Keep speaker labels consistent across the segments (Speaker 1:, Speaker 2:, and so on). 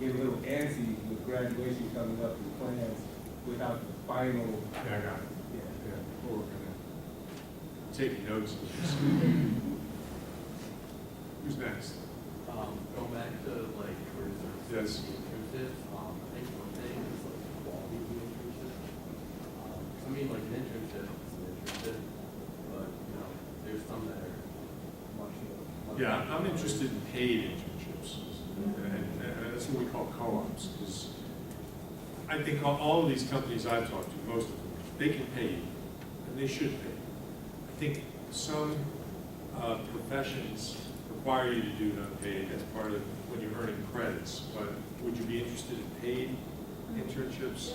Speaker 1: get a little antsy with graduation coming up and plans without the final.
Speaker 2: Yeah, I got it.
Speaker 1: Yeah.
Speaker 2: Yeah, we're working on it. Taking notes. Who's next?
Speaker 3: Going back to like where
Speaker 2: Yes.
Speaker 3: internship, I think one thing is like the quality of the internship. I mean, like an internship is an internship, but you know, there's some that are much more.
Speaker 2: Yeah, I'm interested in paid internships, and that's what we call co-ops, because I think all of these companies I've talked to, most of them, they can pay you, and they should pay you. I think some professions require you to do it unpaid as part of when you're earning credits, but would you be interested in paid internships?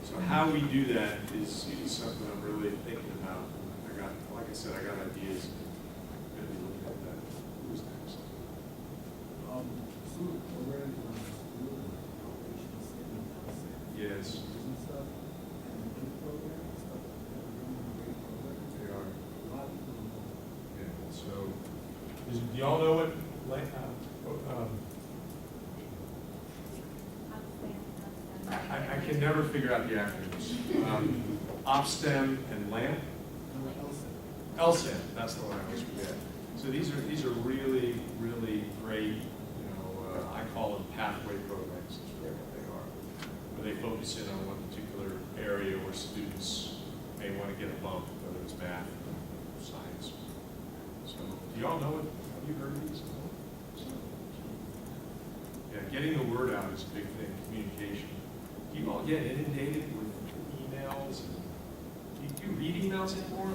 Speaker 2: So how we do that is something I'm really thinking about. Like I said, I got ideas. I'm going to be looking at that. Who's next? Yes. They are. Yeah, so, do y'all know what, I can never figure out the acronyms. OpStem and LAMP? LSAM, that's the one I always forget. So these are really, really great, I call them pathway programs, that's really what they are. Where they focus in on one particular area where students may want to get a bump, whether it's math or science. So, do y'all know it? Have you heard of these? Yeah, getting the word out is a big thing, communication. Do you all get inundated with emails? Do you read emails anymore?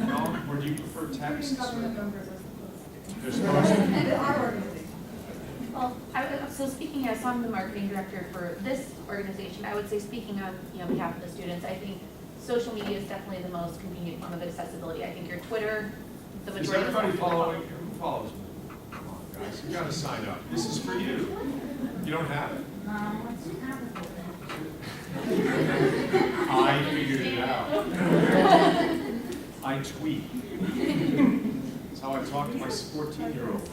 Speaker 2: No? Or do you prefer texts? They're supposed to.
Speaker 4: Well, so speaking as I'm the marketing director for this organization, I would say speaking on behalf of the students, I think social media is definitely the most convenient form of accessibility. I think your Twitter, the
Speaker 2: Is
Speaker 4: majority of
Speaker 2: everybody
Speaker 4: the
Speaker 2: following? Who follows me? Come on, guys, you got to sign up. This is for you. You don't have it. I figured it out. I tweet. That's how I talk to my 14-year-old.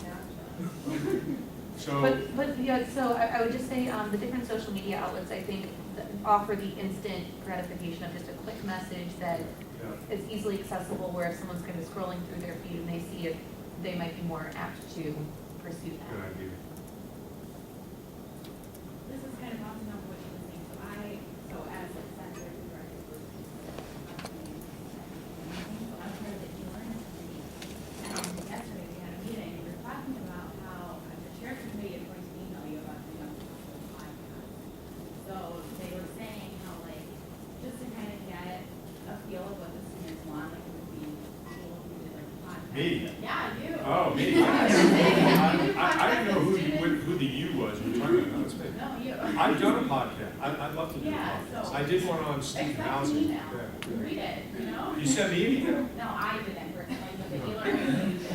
Speaker 2: So,
Speaker 4: but yeah, so I would just say the different social media outlets, I think, that offer the instant gratification of just a quick message that is easily accessible, where if someone's kind of scrolling through their feed and they see it, they might be more apt to pursue
Speaker 2: good
Speaker 4: that.
Speaker 2: idea.
Speaker 5: This is kind of bouncing off what you were saying. So as a center director for so I'm part of the e-learning committee. And yesterday we had a meeting and we were talking about how the chair committee is going to email you about the podcast. So they were saying how just to kind of get a feel of what the students want, it would be cool if you did a podcast.
Speaker 2: Me?
Speaker 5: Yeah, you.
Speaker 2: Oh, me? I didn't know who the you was. You're talking about. No, it's me.
Speaker 5: No, you.
Speaker 2: I've done a podcast. I'd love to do
Speaker 5: Yeah,
Speaker 2: a podcast.
Speaker 5: so-
Speaker 2: I did one on student
Speaker 5: Expect an
Speaker 2: housing.
Speaker 5: email.
Speaker 2: Yeah.
Speaker 5: Read it,
Speaker 2: You sent me an email?
Speaker 5: No, I didn't personally, but the e-learning committee did.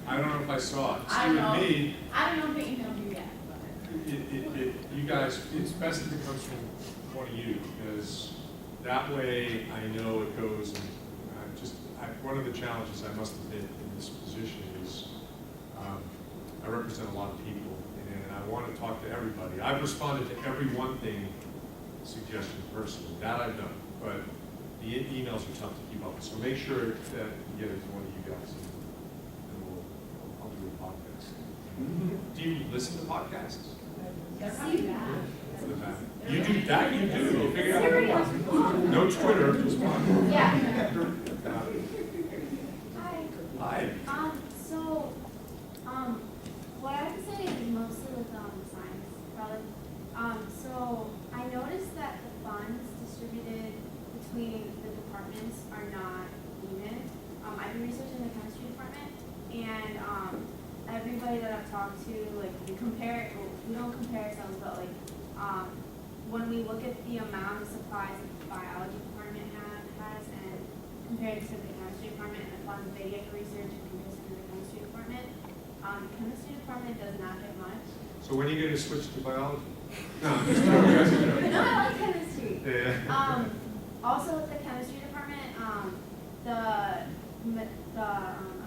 Speaker 2: I don't know if I saw it.
Speaker 5: I
Speaker 2: See,
Speaker 5: know.
Speaker 2: with me,
Speaker 5: I don't know if they emailed you yet, but.
Speaker 2: you guys, it's best if it comes from one of you, because that way I know it goes, and one of the challenges I must admit in this position is I represent a lot of people, and I want to talk to everybody. I've responded to every one thing suggestion personally. That I've done, but the emails are tough to keep up with. So make sure that you get it to one of you guys, and I'll do a podcast. Do you listen to podcasts?
Speaker 5: They're probably bad.
Speaker 2: For the back. You do that, you do. You figure out. No Twitter, just podcast.
Speaker 5: Yeah.
Speaker 6: Hi.
Speaker 2: Hi.
Speaker 6: So, what I would say is mostly with science, probably. So I noticed that the funds distributed between the departments are not even. I've been researching the chemistry department, and everybody that I've talked to, we compare. Well, we don't compare ourselves, but when we look at the amount of supplies that the biology department has, and compared to the chemistry department and the funds they get for research in comparison to the chemistry department, the chemistry department does not get much.
Speaker 2: So when are you going to switch to biology? No, I'm just joking. That's a joke.
Speaker 6: No, I like chemistry.
Speaker 2: Yeah.
Speaker 6: Also with the chemistry department, the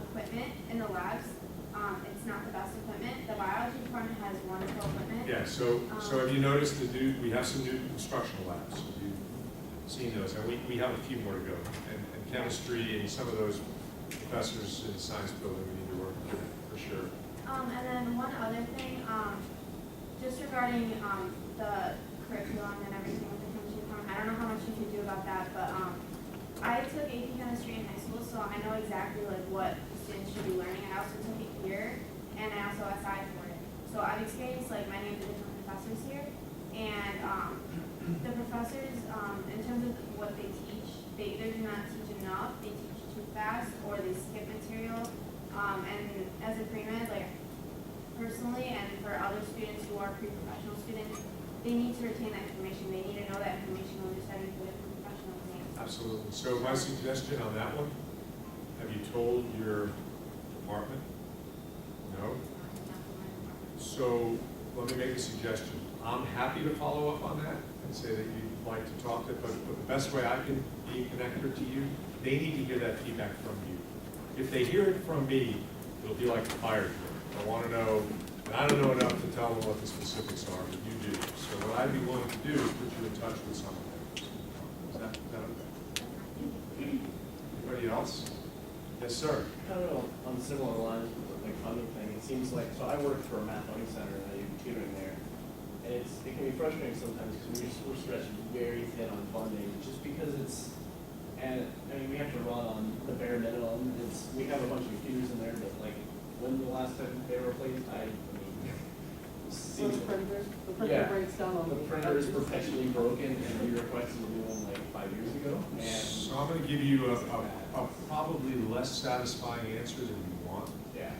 Speaker 6: equipment in the labs, it's not the best equipment. The biology department has wonderful equipment.
Speaker 2: Yeah, so have you noticed we have some new instructional labs? Have you seen those? And we have a few more to go. And chemistry and some of those professors in the science building, we need to work on that for sure.
Speaker 6: And then one other thing, just regarding the curriculum and everything with the chemistry department, I don't know how much you can do about that, but I took AP chemistry in high school, so I know exactly like what the students should be learning. I also took it here, and I also SI for it. So I've experienced like many of the different professors here, and the professors, in terms of what they teach, they either do not teach enough, they teach too fast, or they skip material. And as a pre-med, like personally, and for other students who are pre-professional students, they need to retain that information. They need to know that information when they're studying for their professional exams.
Speaker 2: Absolutely. So my suggestion on that one, have you told your department? No? So let me make a suggestion. I'm happy to follow up on that and say that you'd like to talk to, but the best way I can be a connector to you, they need to hear that feedback from you. If they hear it from me, it'll be like the fire drill. I want to know, and I don't know enough to tell them what the specifics are, but you do. So what I'd be willing to do is put you in touch with someone. Is that okay? Anybody else? Yes, sir.
Speaker 7: I don't know, on similar lines with the like funding thing, it seems like, so I work for a math learning center and I do tutoring there. And it can be frustrating sometimes because we're stretched very thin on funding just because and I mean, we have to run on the bare minimum. We have a bunch of computers in there, but like, when the last time they were replaced, I mean,
Speaker 8: So the printer
Speaker 7: Yeah.
Speaker 8: breaks down on
Speaker 7: the printer is perpetually broken and we requested a new one like 5 years ago. And
Speaker 2: So I'm going to give you a probably less satisfying answer than you want,
Speaker 7: yeah,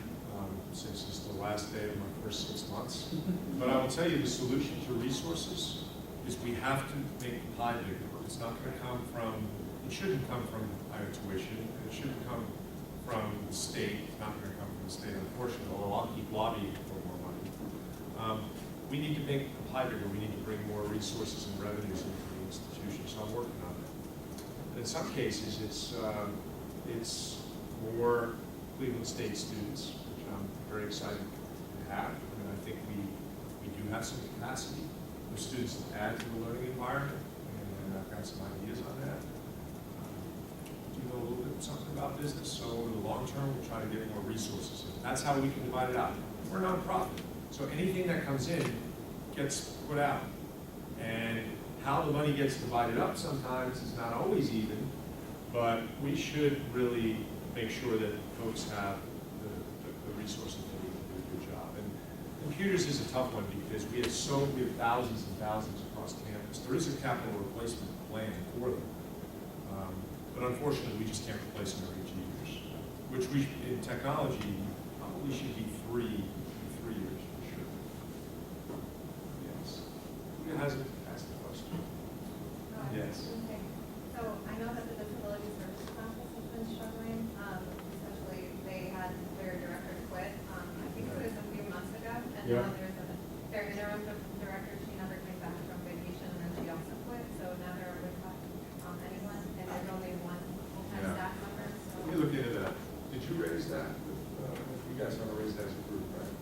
Speaker 2: since it's the last day of my first 6 months. But I will tell you the solution to resources is we have to make the pie bigger. It's not going to come from, it shouldn't come from higher tuition, and it shouldn't come from the state. It's not going to come from the state, unfortunately, although I'll keep lobbying for more money. We need to make the pie bigger. We need to bring more resources and revenues into the institution, so I'm working on that. In some cases, it's more Cleveland State students, which I'm very excited to have. And I think we do have some capacity for students to add to the learning environment, and I've got some ideas on that. Do you know a little bit something about business? So over the long term, we'll try to get more resources. That's how we can divide it out. We're a nonprofit, so anything that comes in gets put out. And how the money gets divided up sometimes is not always even, but we should really make sure that folks have the resources they need to do a good job. And computers is a tough one because we have thousands and thousands across campus. There is a capital replacement plan for them. But unfortunately, we just can't replace them every 2 years, which in technology, probably should be 3 years for sure. Yes. Who hasn't asked the question? Yes.
Speaker 9: Okay. So I know that the disability services office has been struggling, especially they had their director quit, I think it was a few months ago, and
Speaker 2: Yeah.
Speaker 9: now their interim director, she never came back from vacation, and then she also quit, so now they're without anyone, and there's only one full-time
Speaker 2: Yeah.
Speaker 9: staff member, so.
Speaker 2: Let me look into that. Did you raise that? You guys want to raise that as a group, right?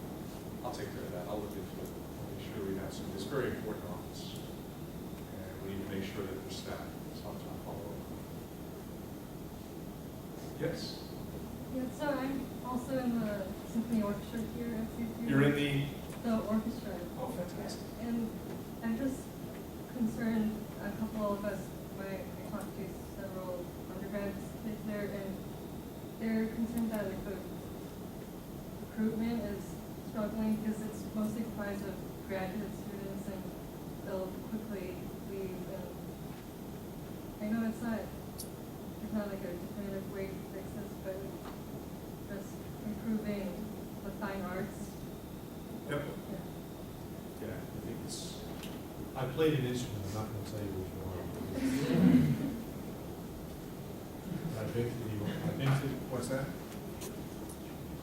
Speaker 2: I'll take care of that. I'll look into it. Make sure we have some, it's a very important office. And we need to make sure that they're staffed. So I'll follow up. Yes?
Speaker 8: Yeah, so I'm also in the symphony orchestra here at CSU.
Speaker 2: You're in
Speaker 8: the orchestra.
Speaker 2: oh, fantastic.
Speaker 8: And I'm just concerned, a couple of us, I talked to several undergrads kids there, and they're concerned that like the recruitment is struggling because it's mostly comprised of graduate students and they'll quickly leave. And I know it's not like a definitive way to fix this, but just improving the fine arts.
Speaker 2: Yep.
Speaker 8: Yeah.
Speaker 2: Yeah, I think it's, I played an instrument. I'm not going to tell you which one. I've been to, what's that?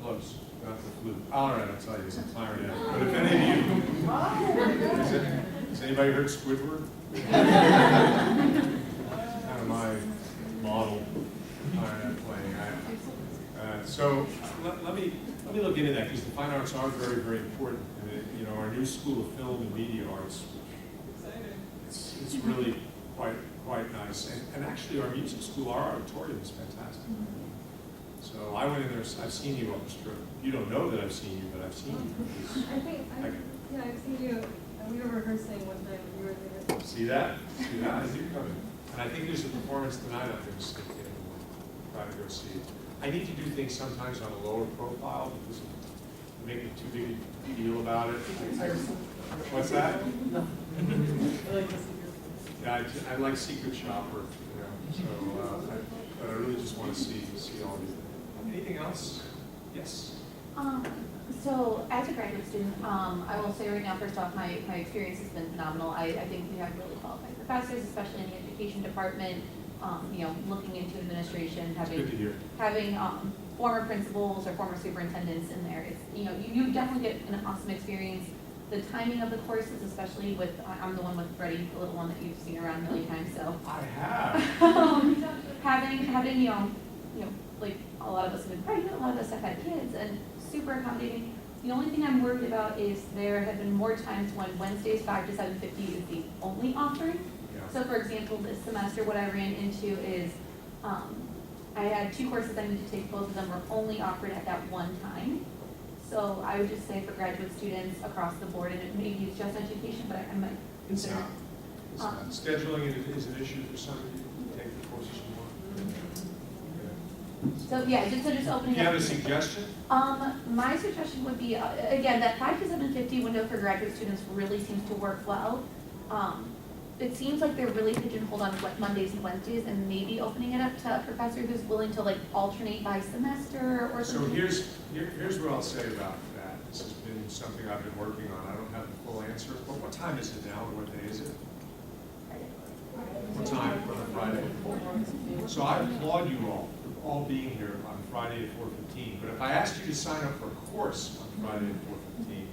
Speaker 2: Close, not the flute. All right, I'll tell you, it's a clarinet. But if any of you, has anybody heard Squidward? Kind of my model clarinet playing. So So let me look into that, because the fine arts are very, very important. And you know, our new school of film and media arts, it's really quite nice. And actually, our music school, our auditorium is fantastic. So I went in there. I've seen you orchestra. You don't know that I've seen you, but I've seen you.
Speaker 8: I think, yeah, I've seen you, we were rehearsing one time, you were there.
Speaker 2: See that? See that? I do come in. And I think there's a performance tonight I'm going to stick in and try to go see. I need to do things sometimes on a lower profile because of making too big a deal about it. What's that? Yeah, I like Secret Shopper, you know, so, but I really just want to see all these things. Anything else? Yes?
Speaker 4: So as a graduate student, I will say right now, first off, my experience has been phenomenal. I think we have really qualified professors, especially in the education department, you know, looking into administration,
Speaker 2: Good to hear.
Speaker 4: having former principals or former superintendents in there. It's, you know, you definitely get an awesome experience. The timing of the courses, especially with, I'm the one with Freddie, the little one that you've seen around a million times, so.
Speaker 2: I have.
Speaker 4: Having, you know, like a lot of us have been pregnant, a lot of us have had kids, and super accommodating. The only thing I'm worried about is there have been more times when Wednesdays 5 to 7:50 is the only offering.
Speaker 2: Yeah.
Speaker 4: So for example, this semester, what I ran into is, I had 2 courses I needed to take, both of them were only offered at that one time. So I would just say for graduate students across the board, and it maybe it's just education, but I might
Speaker 2: It's
Speaker 4: consider.
Speaker 2: not. It's not. Scheduling is an issue for some of you. Take the courses you want.
Speaker 4: So yeah, just opening up.
Speaker 2: Do you have a suggestion?
Speaker 4: My suggestion would be, again, that 5 to 7:50 window for graduate students really seems to work well. It seems like they're really pigeonholed on what Mondays and Wednesdays, and maybe opening it up to a professor who's willing to like alternate by semester or
Speaker 2: So
Speaker 4: something.
Speaker 2: here's what I'll say about that. This has been something I've been working on. I don't have the full answer, but what time is it now? What day is it? What time on Friday? So I applaud you all being here on Friday at 4:15. But if I asked you to sign up for a course on Friday at 4:15,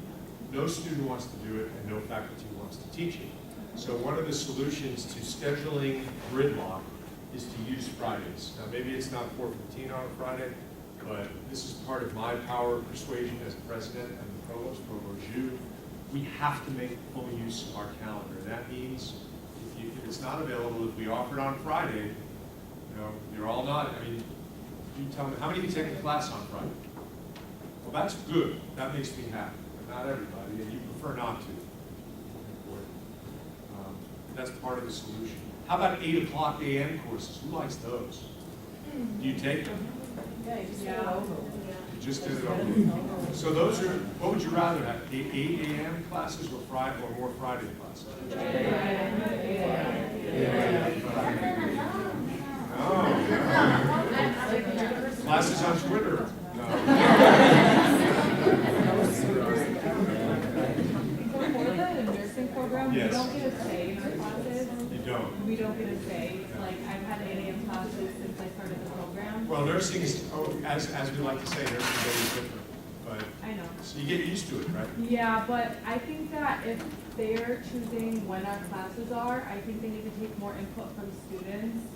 Speaker 2: no student wants to do it and no faculty wants to teach it. So one of the solutions to scheduling gridlock is to use Fridays. Now maybe it's not 4:15 on a Friday, but this is part of my power of persuasion as president and the provost, Ju. We have to make full use of our calendar. And that means if it's not available, if we offer it on Friday, you know, you're all not, I mean, you tell me, how many of you take a class on Friday? Well, that's good. That makes me happy, but not everybody, and you prefer not to. That's part of the solution. How about 8 o'clock a.m. courses? Who likes those? Do you take them?
Speaker 8: Yeah,
Speaker 2: You just did it over. So those are, what would you rather have, 8 a.m. classes or more Friday classes? No. Classes on Twitter?
Speaker 10: Program,
Speaker 2: Yes.
Speaker 10: we don't get a say in our classes.
Speaker 2: You don't.
Speaker 10: We don't get a say. Like, I've had 8 a.m. classes since I started the program.
Speaker 2: Well, nursing is, as we like to say, nursing is always different. But
Speaker 10: I know.
Speaker 2: so you get used to it, right?
Speaker 10: Yeah, but I think that if they're choosing when our classes are, I think they need to take more input from students.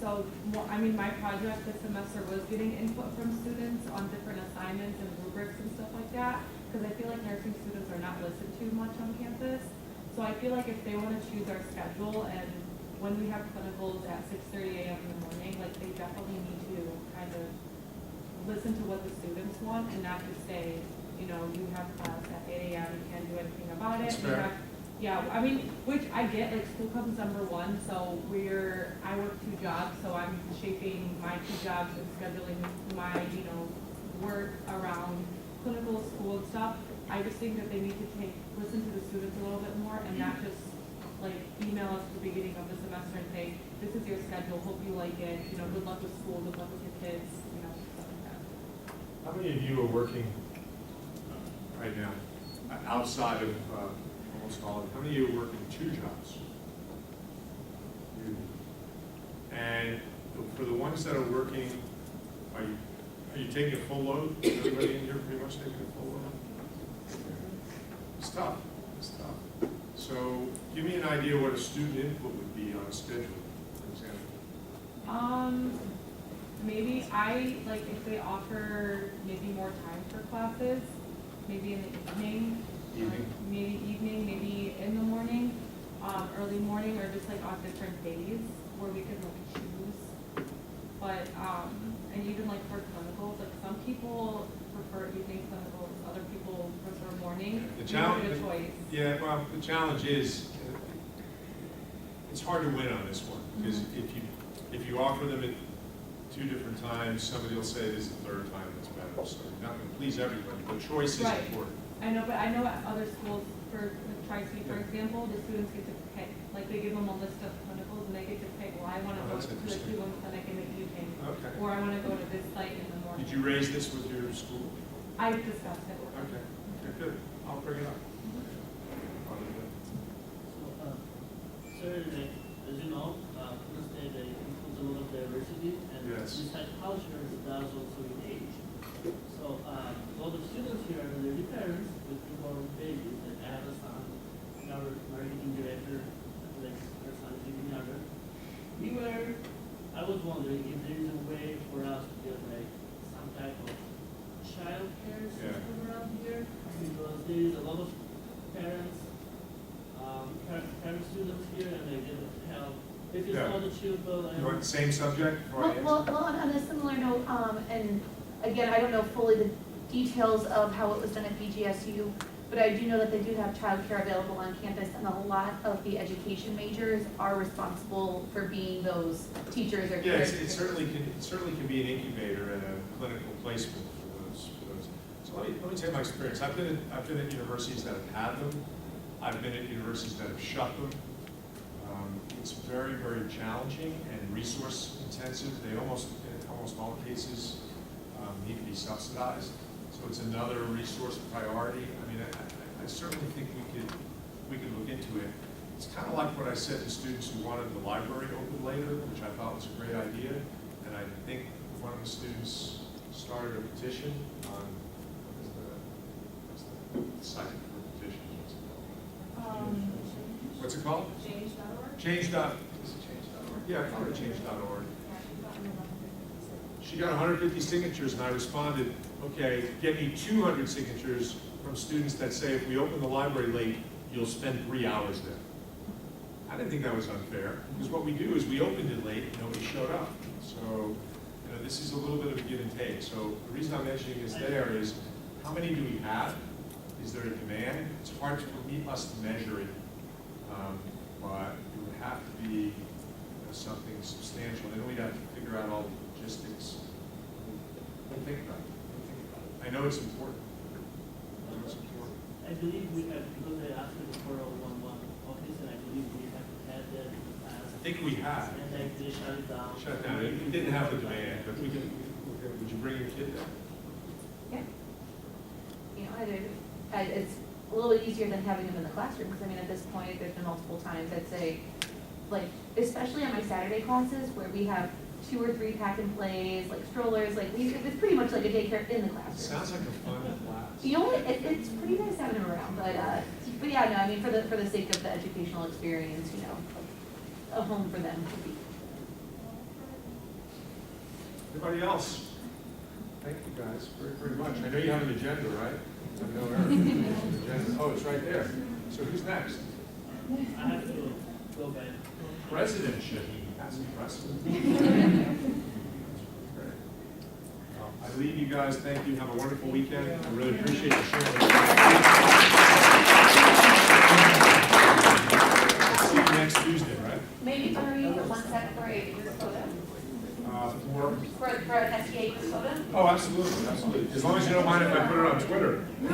Speaker 10: So, I mean, my project this semester was getting input from students on different assignments and rubrics and stuff like that, because I feel like nursing students are not listened to much on campus. So I feel like if they want to choose our schedule and when we have clinicals at 6:30 a.m. in the morning, like they definitely need to kind of listen to what the students want and not just say, you know, you have class at 8 a.m., you can't do anything about it.
Speaker 2: That's fair.
Speaker 10: Yeah, I mean, which I get, like school comes number one, so I work 2 jobs, so I'm shaping my 2 jobs and scheduling my, you know, work around clinical, school and stuff. I just think that they need to listen to the students a little bit more and not just like email us at the beginning of the semester and say, this is your schedule, hope you like it, you know, good luck with school, good luck with your kids, you know, stuff like that.
Speaker 2: How many of you are working right now outside of almost all of you? How many of you are working 2 jobs? And for the ones that are working, are you taking a full load? Everybody in here pretty much taking a full load? It's tough. It's tough. So give me an idea what a student input would be on a schedule, for example.
Speaker 10: maybe if they offer maybe more time for classes, maybe in the evening. Maybe evening, maybe in the morning, early morning, or just like on different days where we could like choose. But, and even like for clinicals, like some people prefer evening clinicals, other people prefer morning.
Speaker 2: The
Speaker 10: We
Speaker 2: challenge,
Speaker 10: give it a choice.
Speaker 2: yeah, well, the challenge is, it's hard to win on this one, because if you offer them at 2 different times, somebody will say this is the 3rd time that's better, so you're not gonna please everybody, but choice is
Speaker 10: Right.
Speaker 2: important.
Speaker 10: I know, but I know at other schools, for like Tri-C, for example, the students get to pick, like they give them a list of clinicals and they get to pick, well, I wanna
Speaker 2: Oh,
Speaker 10: go
Speaker 2: that's
Speaker 10: to the
Speaker 2: interesting.
Speaker 10: Cleveland Clinic in the evening,
Speaker 2: Okay.
Speaker 10: or I wanna go to this site in the morning.
Speaker 2: Did you raise this with your school?
Speaker 10: I discussed it with them.
Speaker 2: Okay, good, I'll bring it up.
Speaker 11: Sir, like, as you know, Penn State includes a lot of diversity, and
Speaker 2: Yes.
Speaker 11: besides culture, it does also in age. So, a lot of students here and their parents with newborn babies, like I have a son, our marketing director, like our son is even younger. I was wondering if there is a way for us to get like some type of childcare system around here, because there is a lot of parents, parent students here, and they get help. If it's
Speaker 2: Yeah.
Speaker 11: not achievable,
Speaker 2: You want the same subject? before I answer?
Speaker 4: Well, on a similar note, and again, I don't know fully the details of how it was done at BGSU, but I do know that they do have childcare available on campus, and a lot of the education majors are responsible for being those teachers or
Speaker 2: Yeah,
Speaker 4: caregivers.
Speaker 2: it certainly can be an incubator and a clinical placement for those. So let me tell you my experience. I've been at universities that have had them. I've been at universities that have shut them. It's very, very challenging and resource intensive. They almost, in almost all cases, need to be subsidized. So it's another resource priority. I mean, I certainly think we could look into it. It's kind of like what I said to students who wanted the library open later, which I thought was a great idea. And I think one of the students started a petition on, what's the site for petitions? What's it called?
Speaker 6: Change.org?
Speaker 2: Change.org. Is it Change.org? Yeah, I call it Change.org. She got 150 signatures, and I responded, okay, get me 200 signatures from students that say if we open the library late, you'll spend 3 hours there. I didn't think that was unfair, because what we do is we opened it late and nobody showed up. So, this is a little bit of a give and take. So the reason I'm mentioning this there is, how many do we have? Is there a demand? It's hard for us to measure it, but it would have to be something substantial. Then we'd have to figure out all the logistics. Don't think about it. I know it's important.
Speaker 11: I believe we have, because they asked me for a 1-1 office, and I believe we have had that in the past.
Speaker 2: I think we have.
Speaker 11: And like they shut it down.
Speaker 2: Shut down. It didn't have the demand, but we can, would you bring your kid there?
Speaker 4: Yeah. You know, it's a little bit easier than having them in the classroom, because I mean, at this point, there's been multiple times, I'd say, like, especially on my Saturday classes, where we have 2 or 3 pack and plays, like strollers, like, it's pretty much like a daycare in the classroom.
Speaker 2: Sounds like a fun class.
Speaker 4: You know what, it's pretty nice having them around, but yeah, no, I mean, for the sake of the educational experience, you know, a home for them would be.
Speaker 2: Anybody else? Thank you guys very, very much. I know you have an agenda, right? I know Eric. Oh, it's right there. So who's next?
Speaker 11: I have to go back.
Speaker 2: Presidentship. That's impressive. Great. Well, I leave you guys. Thank you. Have a wonderful weekend. I really appreciate you sharing. See you next Tuesday, right?
Speaker 4: Maybe hurry one sec for a photo, for an SGA photo.
Speaker 2: Oh, absolutely, absolutely. As long as you don't mind if I put it on Twitter.
Speaker 4: All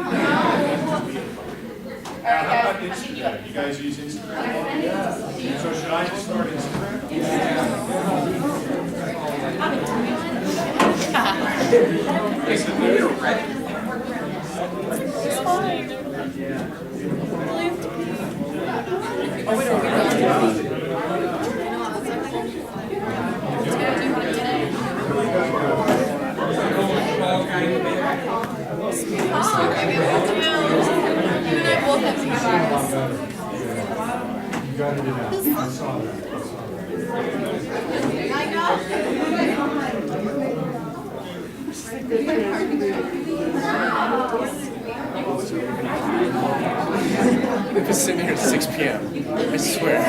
Speaker 4: right,
Speaker 2: How about
Speaker 4: guys, I'm picking you up.
Speaker 2: Instagram? You guys use Instagram?
Speaker 4: Yeah.
Speaker 2: So should I just start Instagram? You got it in. I saw that. I saw that.
Speaker 4: I know.
Speaker 7: We've been sitting here at 6 p.m. I swear.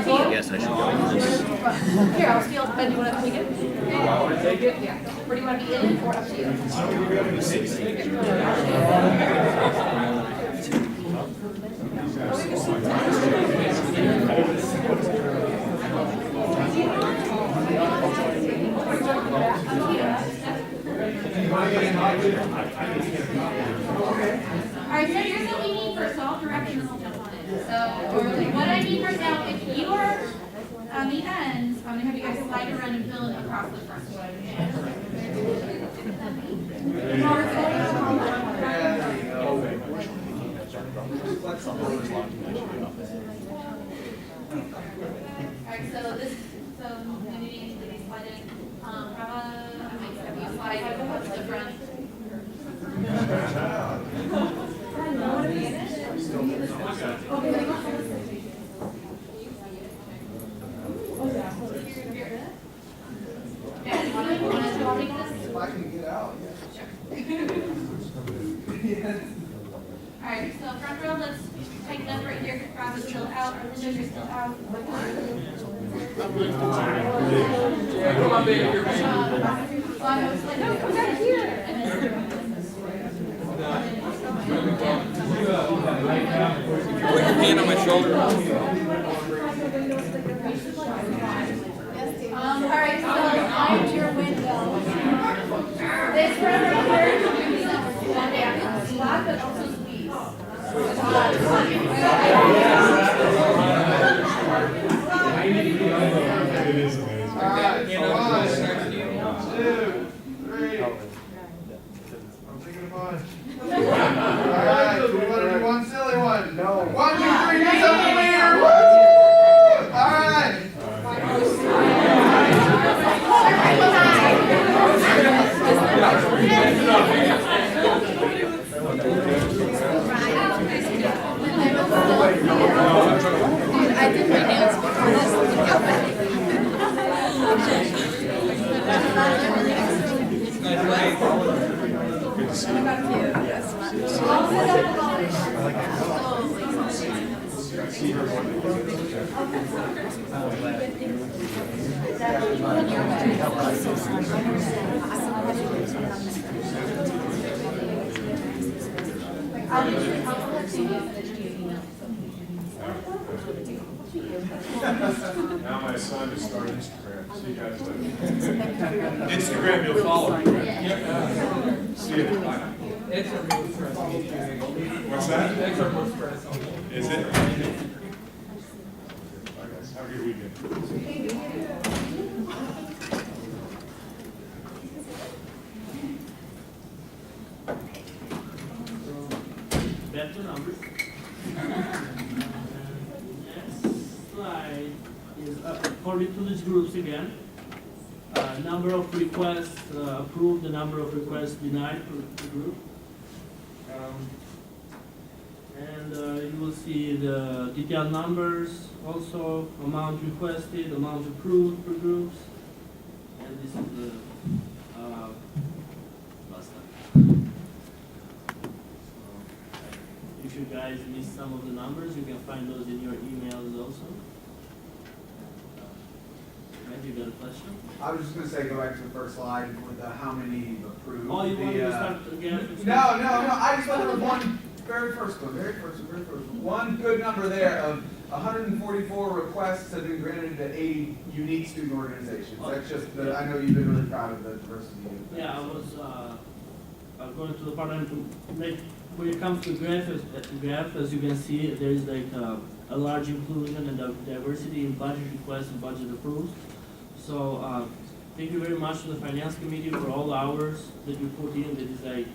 Speaker 7: So yes, I should go this.
Speaker 4: Here, I'll steal, Ben, you want to take it? I want to take it? Yeah. Where do you want to be in it or up to you?
Speaker 5: Alright, so here's what we need first, all directions will jump on it. So, what I need first now, if you are on the ends, I'm gonna have you guys slide around and fill it across the front. Alright, so this, so you need to slide in, have you slide to the front. Yeah, you wanna take this?
Speaker 1: If I can get out,
Speaker 5: Alright, so front row, let's tighten up right here, Rob is still out, our windows are still out.
Speaker 1: Come on, baby, you're
Speaker 5: No, come back here.
Speaker 7: Put your hand on my shoulder.
Speaker 5: Alright, so find your window. This room right here, slot, but also squeeze.
Speaker 2: It is amazing.
Speaker 1: All right, 1, 2, 3.
Speaker 2: I'm thinking about it.
Speaker 1: All right, do we want to do one silly one? No. 1, 2, 3, do something weird. Woo! All right.
Speaker 4: I did my dance.
Speaker 2: Good to see you. See her one Now my son is starting Instagram. See you guys later. Instagram, you'll follow me, right? See you. Bye. What's that? Is it? Bye, guys. Have a good weekend.
Speaker 11: Back to numbers. Next slide is according to these groups again. Number of requests approved, the number of requests denied for the group. And you will see the detailed numbers, also amount requested, amount approved for groups. And this is the last time. If you guys missed some of the numbers, you can find those in your emails also. Maybe you got a question?
Speaker 12: I was just gonna say, go back to the first slide with the how many approved.
Speaker 11: Oh, you want
Speaker 12: the,
Speaker 11: to start again?
Speaker 12: No, I just thought there was one, very first one. One good number there of 144 requests have been granted to 80 unique student organizations. That's just, I know you've been really proud of the diversity of that.
Speaker 11: Yeah, I was going to the department to make, when it comes to graph, as you can see, there is like a large inclusion and diversity in budget requests and budget approved. So thank you very much to the finance committee for all the hours that you put in. That is like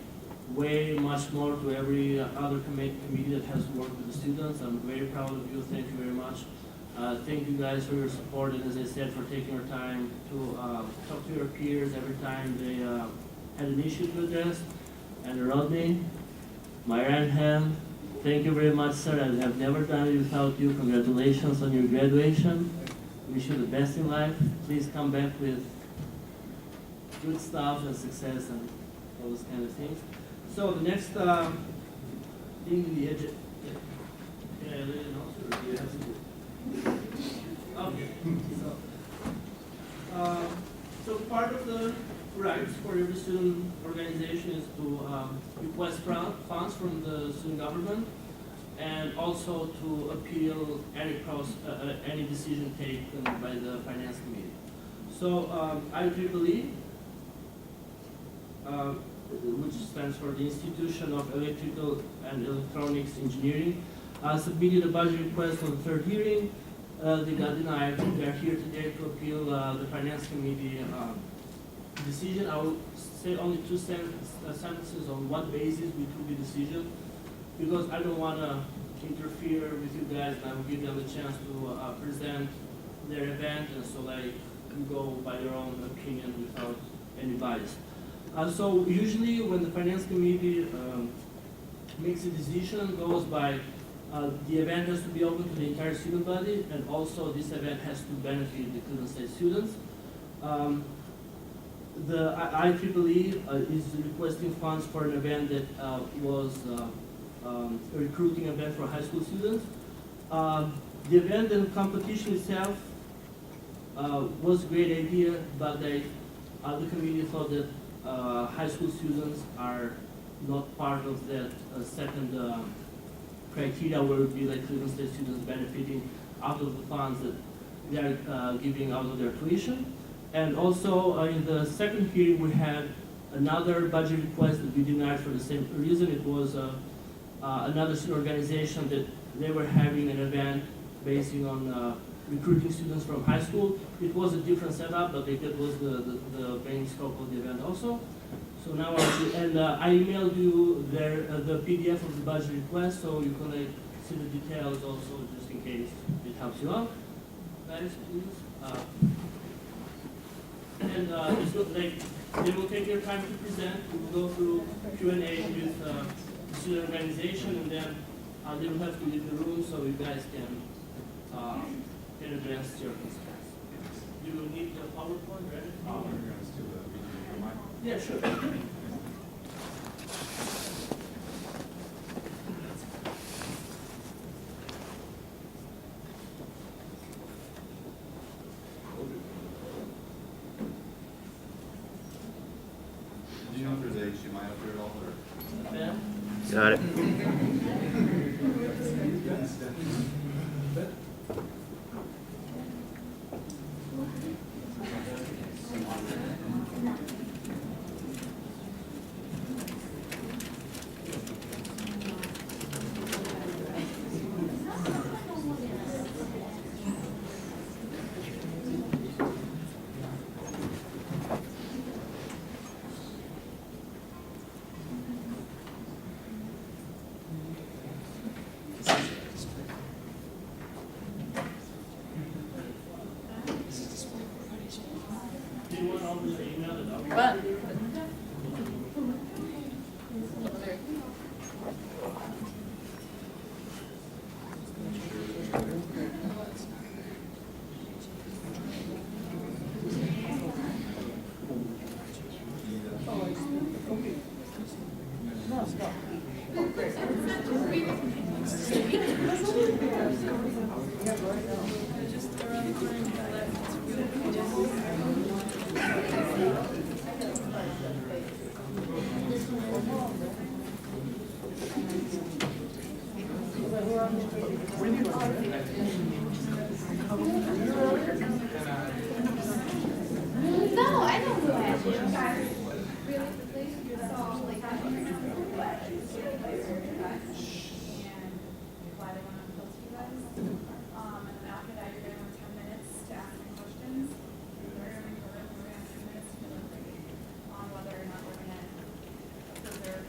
Speaker 11: way much more to every other committee that has worked with the students. I'm very proud of you. Thank you very much. Thank you guys for your support and, as I said, for taking your time to talk to your peers every time they had an issue to address. And Rodney, my right hand, Thank you very much, sir. I have never done it without you. Congratulations on your graduation. Wish you the best in life. Please come back with good stuff and success and all those kind of things. So the next thing in the agenda. Can I let you know, sir, or do you have to do it? Okay. So part of the rights for every student organization is to request funds from the student government and also to appeal any decision taken by the finance committee. So IEEE, which stands for the Institution of Electrical and Electronics Engineering, submitted a budget request on the third hearing. They got denied. They are here today to appeal the finance committee decision. I will say only two sentences on what basis we took the decision, because I don't want to interfere with you guys, and I will give them the chance to present their event, and so like you go by your own opinion without any bias. So usually when the finance committee makes a decision, goes by the event has to be open to the entire student body, and also this event has to benefit the Cleveland State students. The IEEE is requesting funds for an event that was a recruiting event for high school students. The event and competition itself was a great idea, but the committee thought that high school students are not part of that second criteria, where it would be like Cleveland State students benefiting out of the funds that they are giving out of their tuition. And also in the second hearing, we had another budget request that we denied for the same reason. It was another student organization that they were having an event basing on recruiting students from high school. It was a different setup, but that was the main scope of the event also. So now, I emailed you the PDF of the budget request, so you can like see the details also, just in case it helps you out. Guys, please. And it's not like they will take their time to present. We will go through Q&A with the student organization, and then they will have to leave the room so you guys can address your concerns. You will need the PowerPoint, right? Yeah, sure.
Speaker 1: Do you know if there's HDMI up there at all, or?
Speaker 11: Ben?
Speaker 13: Got it.
Speaker 11: Do you want all the email that I'll
Speaker 4: What?
Speaker 6: No, I don't do it. Really quickly, so like I don't remember and why they want to appeal to you guys. And then after that, you're gonna have 10 minutes to ask any questions. We're gonna have 10 minutes to deliberate on whether or not we're gonna approve their.